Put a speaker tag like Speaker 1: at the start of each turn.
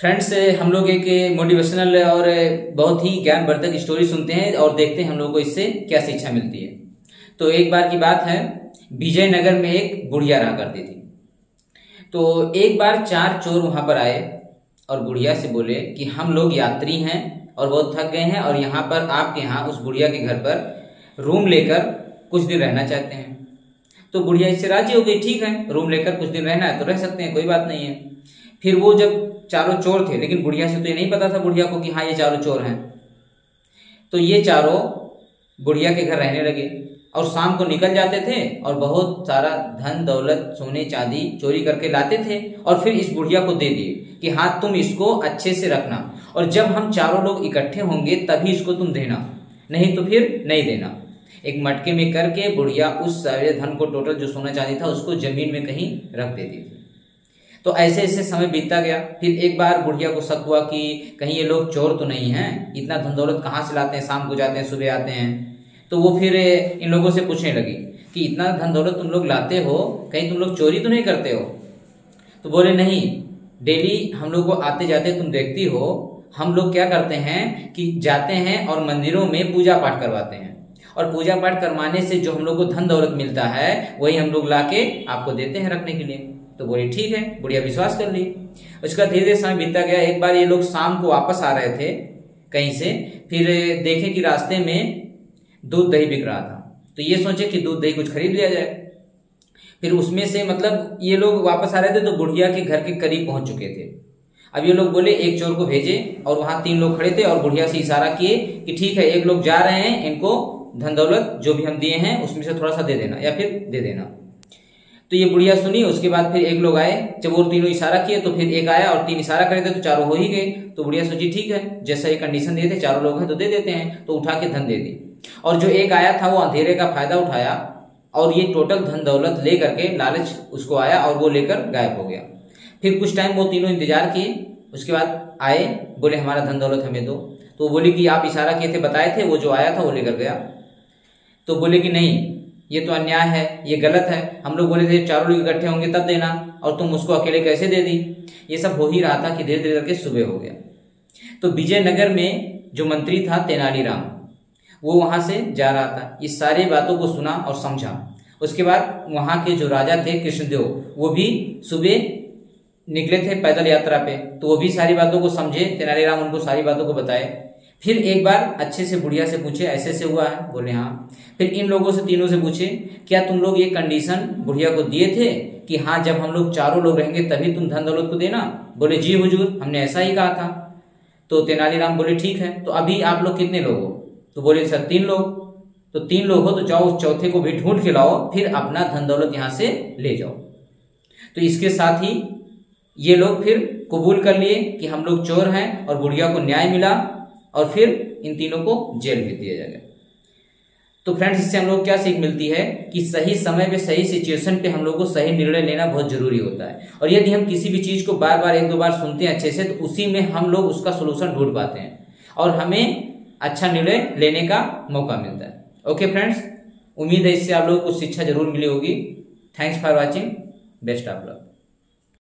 Speaker 1: Friends, हम लोग एक मोटिवेशनल और बहुत ही ज्ञानवर्धक स्टोरी सुनते हैं और देखते हैं हम लोग को इससे क्या शिक्षा मिलती है। तो एक बार की बात है, विजयनगर में एक बुढ़िया रहा करती थी। तो एक बार 4 चोर वहां पर आए और बुढ़िया से बोले कि हम लोग यात्री हैं और बहुत थक गए हैं और यहाँ पर आपके यहाँ उस बुढ़िया के घर पर रूम लेकर कुछ दिन रहना चाहते हैं। तो बुढ़िया इससे राजी हो गई, ठीक है, रूम लेकर कुछ दिन रहना है तो रह सकते हैं, कोई बात नहीं है। फिर वो जब चारों चोर थे, लेकिन बुढ़िया से तो ये नहीं पता था बुढ़िया को कि हाँ ये चारों चोर हैं, तो ये चारों बुढ़िया के घर रहने लगे और शाम को निकल जाते थे और बहुत सारा धन दौलत सोने चांदी चोरी करके लाते थे और फिर इस बुढ़िया को दे दिए कि हाँ तुम इसको अच्छे से रखना और जब हम चारों लोग इकट्ठे होंगे तभी इसको तुम देना, नहीं तो फिर नहीं देना। एक मटके में करके बुढ़िया उस सारे धन को, टोटल जो सोना चांदी था, उसको जमीन में कहीं रख देती थी। तो ऐसे ऐसे समय बीतता गया। फिर एक बार बुढ़िया को शक हुआ कि कहीं ये लोग चोर तो नहीं हैं, इतना धन दौलत कहाँ से लाते हैं, शाम को जाते हैं सुबह आते हैं। तो वो फिर इन लोगों से पूछने लगी कि इतना धन दौलत तुम लोग लाते हो, कहीं तुम लोग चोरी तो नहीं करते हो? तो बोले नहीं, डेली हम लोग को आते जाते तुम देखती हो, हम लोग क्या करते हैं कि जाते हैं और मंदिरों में पूजा पाठ करवाते हैं और पूजा पाठ करवाने से जो हम लोग को धन दौलत मिलता है वही हम लोग लाके आपको देते हैं रखने के लिए। तो बोली ठीक है, बुढ़िया विश्वास कर ली। उसका धीरे धीरे समय बीतता गया। एक बार ये लोग शाम को वापस आ रहे थे कहीं से, फिर देखे कि रास्ते में दूध दही बिक रहा था, तो ये सोचे कि दूध दही कुछ खरीद लिया जाए। फिर उसमें से मतलब ये लोग वापस आ रहे थे तो बुढ़िया के घर के करीब पहुंच चुके थे। अब ये लोग बोले एक चोर को भेजे और वहां 3 लोग खड़े थे और बुढ़िया से इशारा किए कि ठीक है, एक लोग जा रहे हैं, इनको धन दौलत जो भी हम दिए हैं उसमें से थोड़ा सा दे देना या फिर दे देना। तो ये बुढ़िया सुनी। उसके बाद फिर एक लोग आए, जब वो तीनों इशारा किए तो फिर एक आया और 3 इशारा करे थे तो चारों हो ही गए। तो बुढ़िया सोची ठीक है, जैसा ये कंडीशन दिए थे, चारों लोग हैं तो दे देते हैं, तो उठा के धन दे दी। और जो एक आया था वो अंधेरे का फायदा उठाया और ये टोटल धन दौलत ले करके, लालच उसको आया और वो लेकर गायब हो गया। फिर कुछ टाइम वो तीनों इंतजार किए, उसके बाद आए, बोले हमारा धन दौलत हमें दो। तो बोले कि आप इशारा किए थे, बताए थे, वो जो आया था वो लेकर गया। तो बोले कि नहीं, ये तो अन्याय है, ये गलत है, हम लोग बोले थे चारों लोग इकट्ठे होंगे तब देना और तुम उसको अकेले कैसे दे दी। ये सब हो ही रहा था कि धीरे धीरे करके सुबह हो गया। तो विजयनगर में जो मंत्री था तेनालीराम, वो वहां से जा रहा था, इस सारी बातों को सुना और समझा। उसके बाद वहां के जो राजा थे कृष्णदेव, वो भी सुबह निकले थे पैदल यात्रा पे, तो वो भी सारी बातों को समझे। तेनालीराम उनको सारी बातों को बताए। फिर एक बार अच्छे से बुढ़िया से पूछे ऐसे ऐसे हुआ है, बोले हाँ। फिर इन लोगों से, तीनों से पूछे क्या तुम लोग ये कंडीशन बुढ़िया को दिए थे कि हाँ जब हम लोग चारों लोग रहेंगे तभी तुम धन दौलत को देना? बोले जी हुजूर, हमने ऐसा ही कहा था। तो तेनालीराम बोले ठीक है, तो अभी आप लोग कितने लोग हो? तो बोले सर 3 लोग। तो 3 लोग हो तो जाओ उस चौथे को भी ढूंढ के लाओ, फिर अपना धन दौलत यहाँ से ले जाओ। तो इसके साथ ही ये लोग फिर कबूल कर लिए कि हम लोग चोर हैं और बुढ़िया को न्याय मिला और फिर इन तीनों को जेल भेज दिया जाएगा। तो फ्रेंड्स, इससे हम लोग क्या सीख मिलती है कि सही समय पे, सही सिचुएशन पे हम लोग को सही निर्णय लेना बहुत जरूरी होता है। और यदि हम किसी भी चीज को बार बार 1-2 बार सुनते हैं अच्छे से, तो उसी में हम लोग उसका सोल्यूशन ढूंढ पाते हैं और हमें अच्छा निर्णय लेने का मौका मिलता है। ओके फ्रेंड्स, उम्मीद है इससे आप लोगों को कुछ शिक्षा जरूर मिली होगी। Thanks for watching, best of luck.